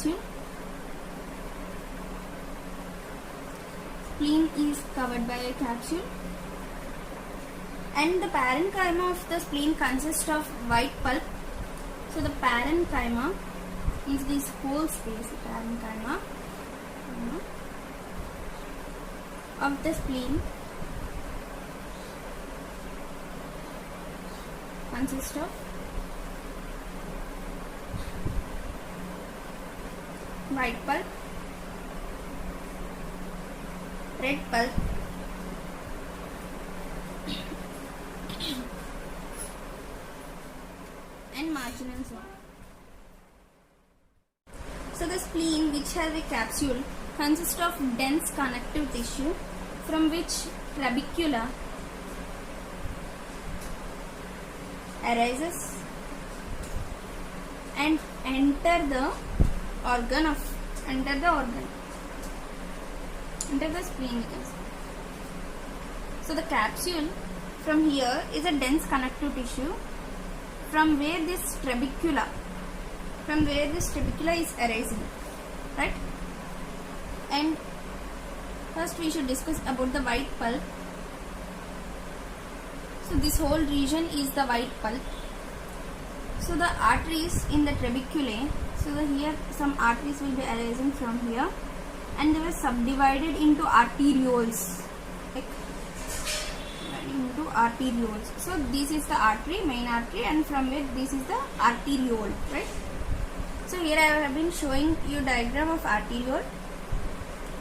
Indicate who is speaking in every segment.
Speaker 1: capsule. Spleen is covered by a capsule, and the parenchyma of the spleen consists of white pulp. So the parenchyma is this whole space, the parenchyma of the spleen consists of white pulp, red pulp, and marginal zone. So the spleen, which has a capsule, consists of dense connective tissue from which trabecula arises and enter the spleen, you can say. So the capsule from here is a dense connective tissue from where this trabecula is arising, right? And first we should discuss about the white pulp. So this whole region is the white pulp. So the arteries in the trabeculae, here some arteries will be arising from here, and they were subdivided into arterioles, So this is the artery, main artery, and from it this is the arteriole, right? So here I have been showing you diagram of arteriole.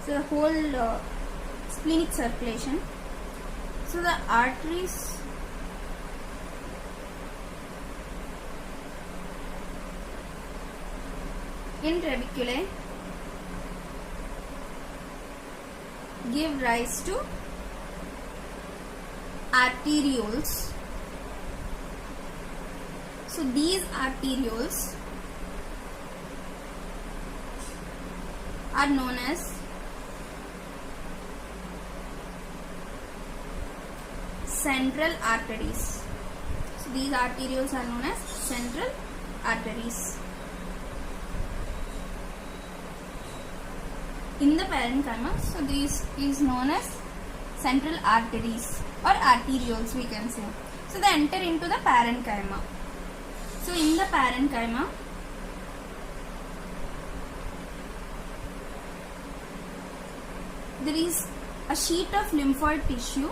Speaker 1: So the whole splenic circulation. So the arteries in trabeculae give rise to arterioles. So these arterioles are known as central arteries. So these arterioles are known as central arteries. In the parenchyma, so this is known as central arteries or arterioles, we can say. So they enter into the parenchyma. So in the parenchyma, there is a sheet of lymphoid tissue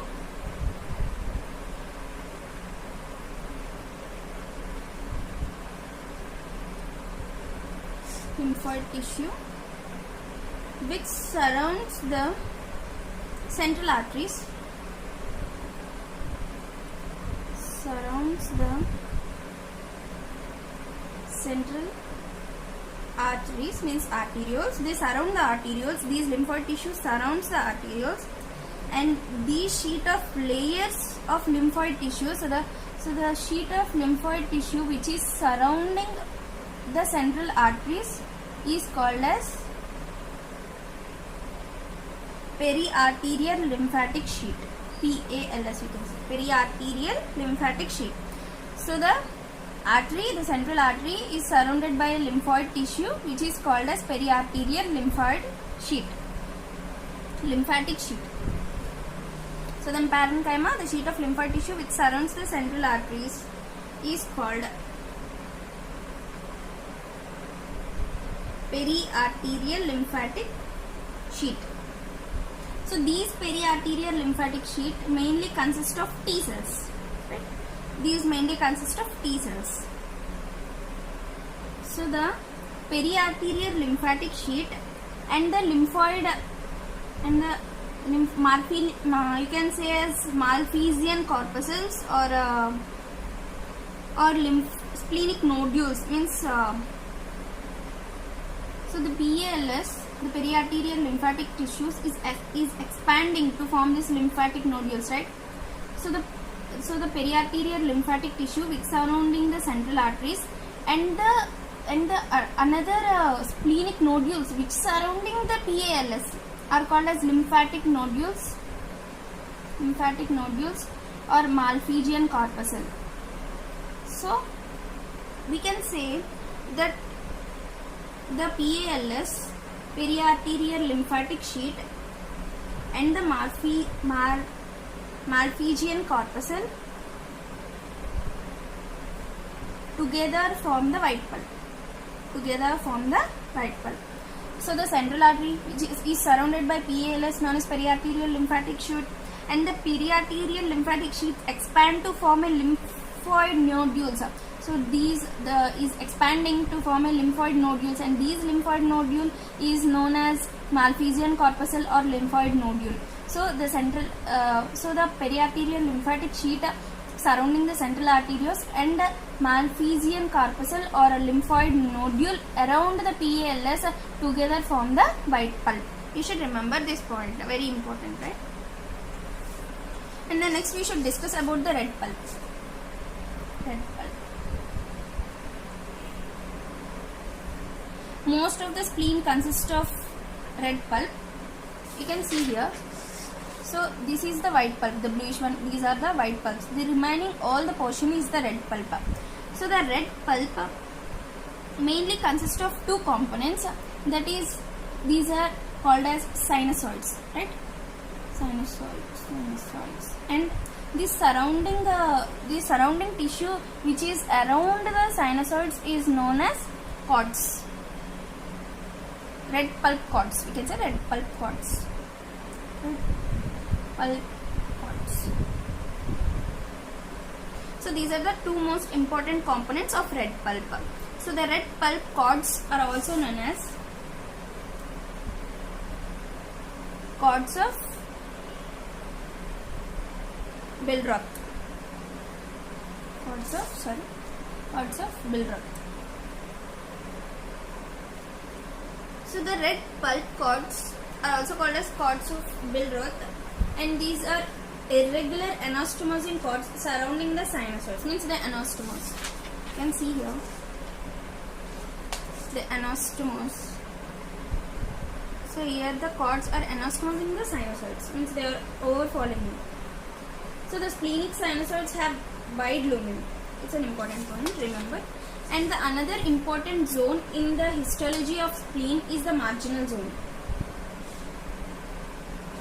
Speaker 1: which surrounds the central arteries, means arterioles. They surround the arterioles. These lymphoid tissue surrounds the arterioles, and these sheet of layers of lymphoid tissue. So the sheet of lymphoid tissue which is surrounding the central arteries is called as periarterial lymphatic sheet. PALS, you can say, periarterial lymphatic sheet. So the central artery is surrounded by a lymphoid tissue which is called as periarterial lymphatic sheet. So then parenchyma, the sheet of lymphoid tissue which surrounds the central arteries, is called periarterial lymphatic sheet. So these periarterial lymphatic sheet mainly consist of T cells, right? These mainly consist of T cells. So the periarterial lymphatic sheet and the lymphoid and the you can say as Malphizian corpuscles or splenic nodules, means so the PALS, the periarterial lymphatic tissues is expanding to form these lymphatic nodules, right? So the periarterial lymphatic tissue which surrounding the central arteries and the another splenic nodules which surrounding the PALS are called as lymphatic nodules or Malphizian corpuscle. So we can say that the PALS, periarterial lymphatic sheet, and the Malpighian corpuscle together form the white pulp. So the central artery, which is surrounded by PALS, known as periarterial lymphatic sheet, and the periarterial lymphatic sheet expand to form a lymphoid nodules. So these is expanding to form a lymphoid nodules, and these lymphoid nodule is known as Malpighian corpuscle or lymphoid nodule. So the the periarterial lymphatic sheet surrounding the central arterioles and Malpighian corpuscle or a lymphoid nodule around the PALS together form the white pulp. You should remember this point, very important, right? And then next we should discuss about the red pulp. Most of the spleen consists of red pulp. You can see here. So this is the white pulp, the bluish one. These are the white pulps. The remaining all the portion is the red pulp. So the red pulp mainly consists of two components. That is, these are called as sinusoids, right? Sinusoids. And the surrounding tissue which is around the sinusoids is known as cords. Red pulp cords. We can say red pulp cords. So these are the two most important components of red pulp. So the red pulp cords are also known as cords of Billroth. Cords of Billroth. So the red pulp cords are also called as cords of Billroth, and these are irregular anastomos in cords surrounding the sinusoids. Means the anastomos. You can see here the anastomos. So here the cords are anastomos in the sinusoids. Means they are overfalling. So the splenic sinusoids have wide lumen. It's an important point, remember. And the another important zone in the histology of spleen is the marginal zone.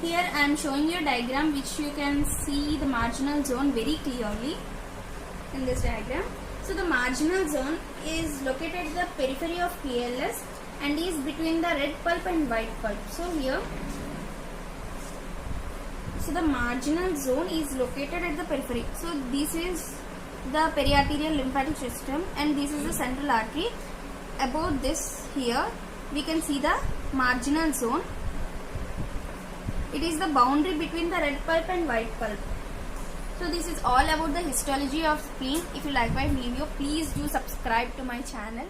Speaker 1: Here I am showing you a diagram which you can see the marginal zone very clearly in this diagram. So the marginal zone is located at the periphery of PALS and is between the red pulp and white pulp. So here, so the marginal zone is located at the periphery. So this is the periarterial lymphatic system and this is the central artery. Above this here we can see the marginal zone. It is the boundary between the red pulp and white pulp. So this is all about the histology of spleen. If you like my video, please do subscribe to my channel.